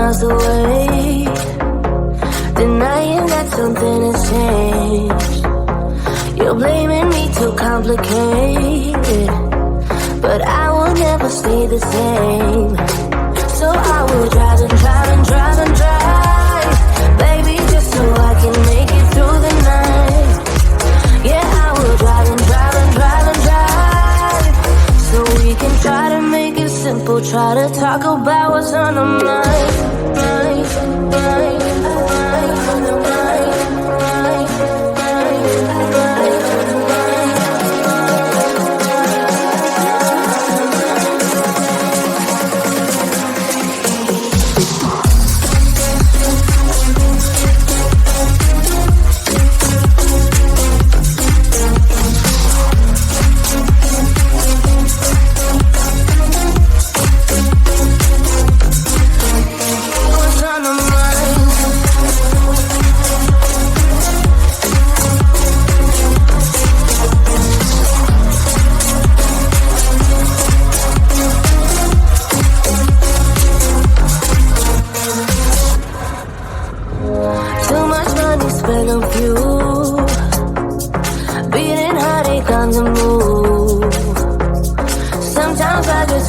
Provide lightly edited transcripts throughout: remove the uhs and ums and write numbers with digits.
miles away, denying that something has changed. You're blaming me too complicated, but I will never stay the same. So I will drive and drive and drive and drive, baby, just so I can make it through the night. Yeah, I will drive and drive and drive and drive, so we can try to make it simple. Try to talk about what's on our mind.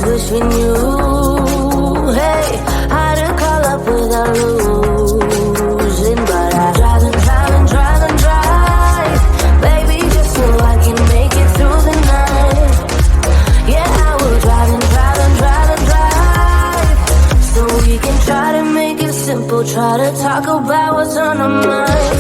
Wish we knew, hey, how to call up without losing. But I drive and drive and drive and drive, baby, just so I can make it through the night. Yeah, I will drive and drive and drive and drive, so we can try to make it simple. Try to talk about what's on our mind.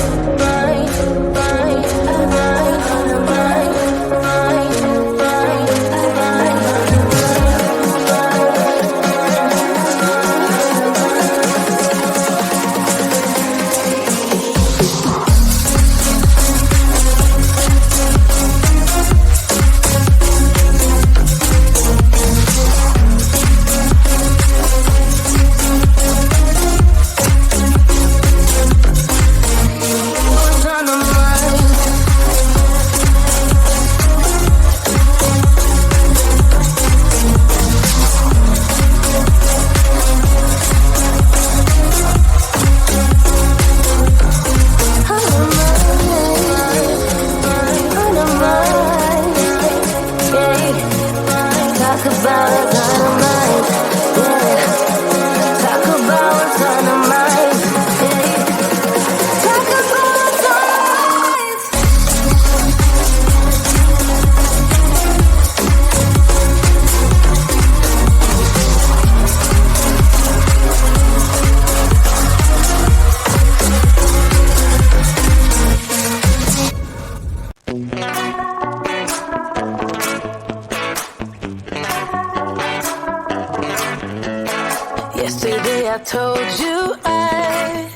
Yesterday I told you I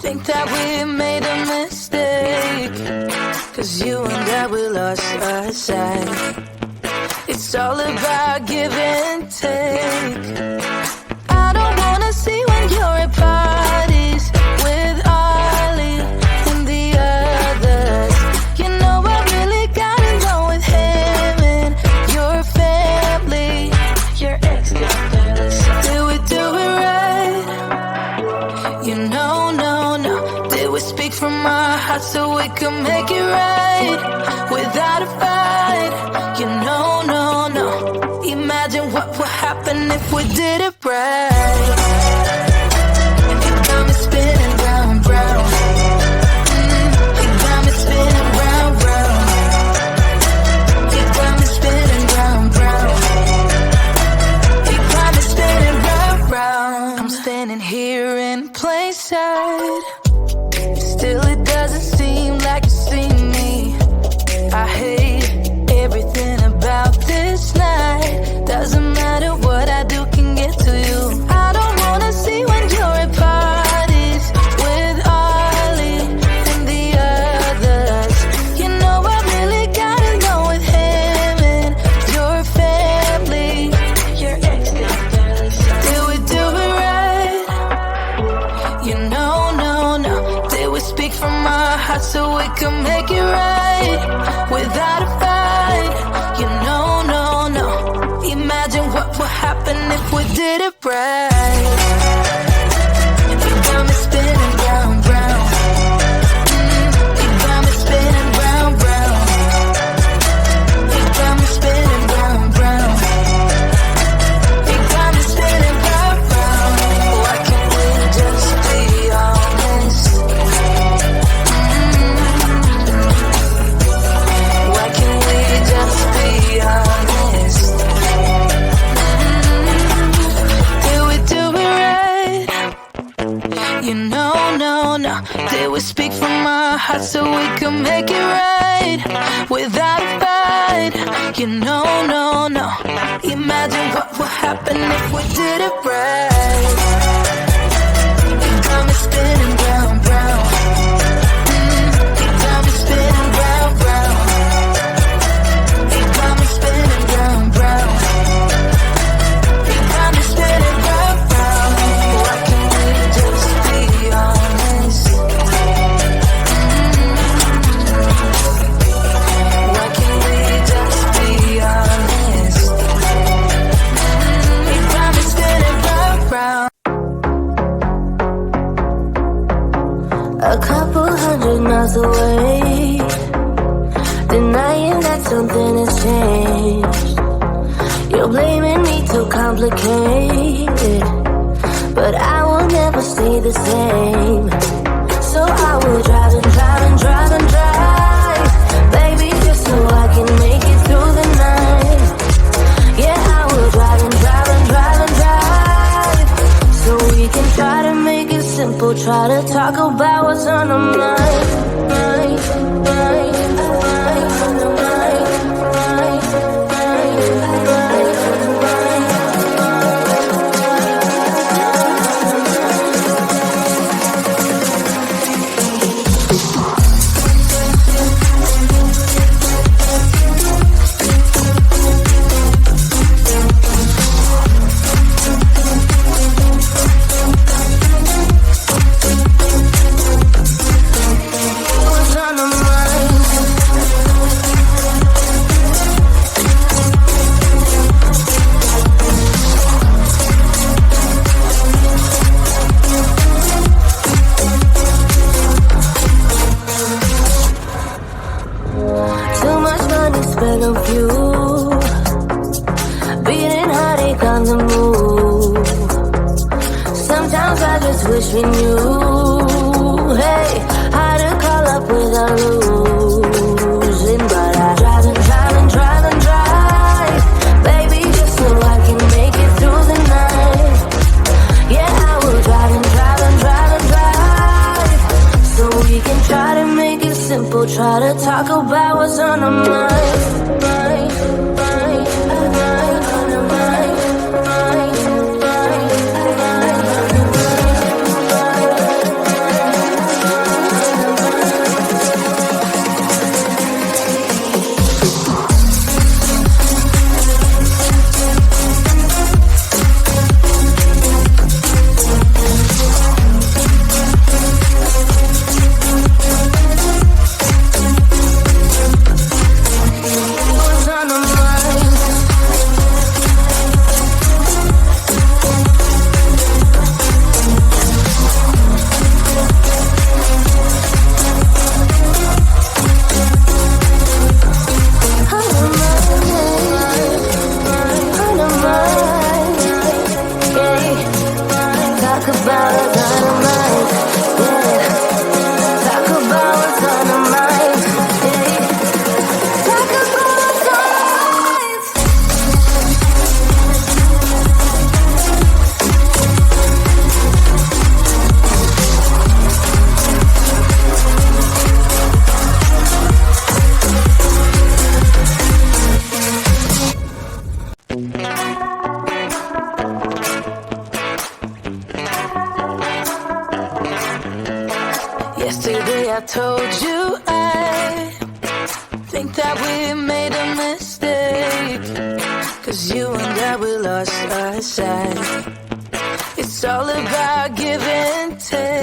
think that we made a mistake, 'cause you and I, we lost our sight. It's all about give and take. I don't wanna see when you're at parties with Ollie and the others. You know I really gotta know with him and your family, your ex. Did we do it right? You know, no. Did we speak from our hearts so we could make it right without a fight? You know, no. Imagine what would happen if we did it right. You got me spinning round, round. You got me spinning round, round. You got me spinning round, round. You got me spinning round, round. I'm standing here in plain sight, still it doesn't seem like you see me. I hate everything about this night. Doesn't matter what I do can get to you. I don't wanna see when you're at parties with Ollie and the others. You know I really gotta know with him and your family, your ex. Did we do it right? You know, no. Did we speak from our hearts so we could make it right without a fight? You know, no. Imagine what would happen if we did it right. we could make it right without a fight. You know, no, no. Imagine what would happen if we did it right. You got me spinning round, round. You got me spinning round, round. You got me spinning round, round. You got me spinning round, round. Why can't we just be honest? Why can't we just be honest? You got me spinning round, round. A couple hundred miles away, denying that something has changed. You're blaming me too complicated, but I will never stay the same. So I will drive and drive and drive and drive, baby, just so I can make it through the night. Yeah, I will drive and drive and drive and drive, so we can try to make it simple. Try to talk about what's on our mind, mind, mind, mind, on our mind, mind, mind, mind, on our mind. What's on our mind? Too much money spent on fuel, beating heartache on the move. Sometimes I just wish we knew, hey, how to call up without losing. But I drive and drive and drive and drive, baby, just so I can make it through the night. Yeah, I will drive and drive and drive and drive, so we can try to make it simple. Try to talk about what's on our mind, mind, mind, mind, on our mind, mind, mind, mind, on our what's on our mind? On our mind, on our mind, yeah. Talk about what's on our mind, yeah. Talk about what's on our mind, yeah. Talk about what's on our minds. Yesterday I told you I think that we made a mistake, 'cause you and I, we lost our sight. It's all about give and take.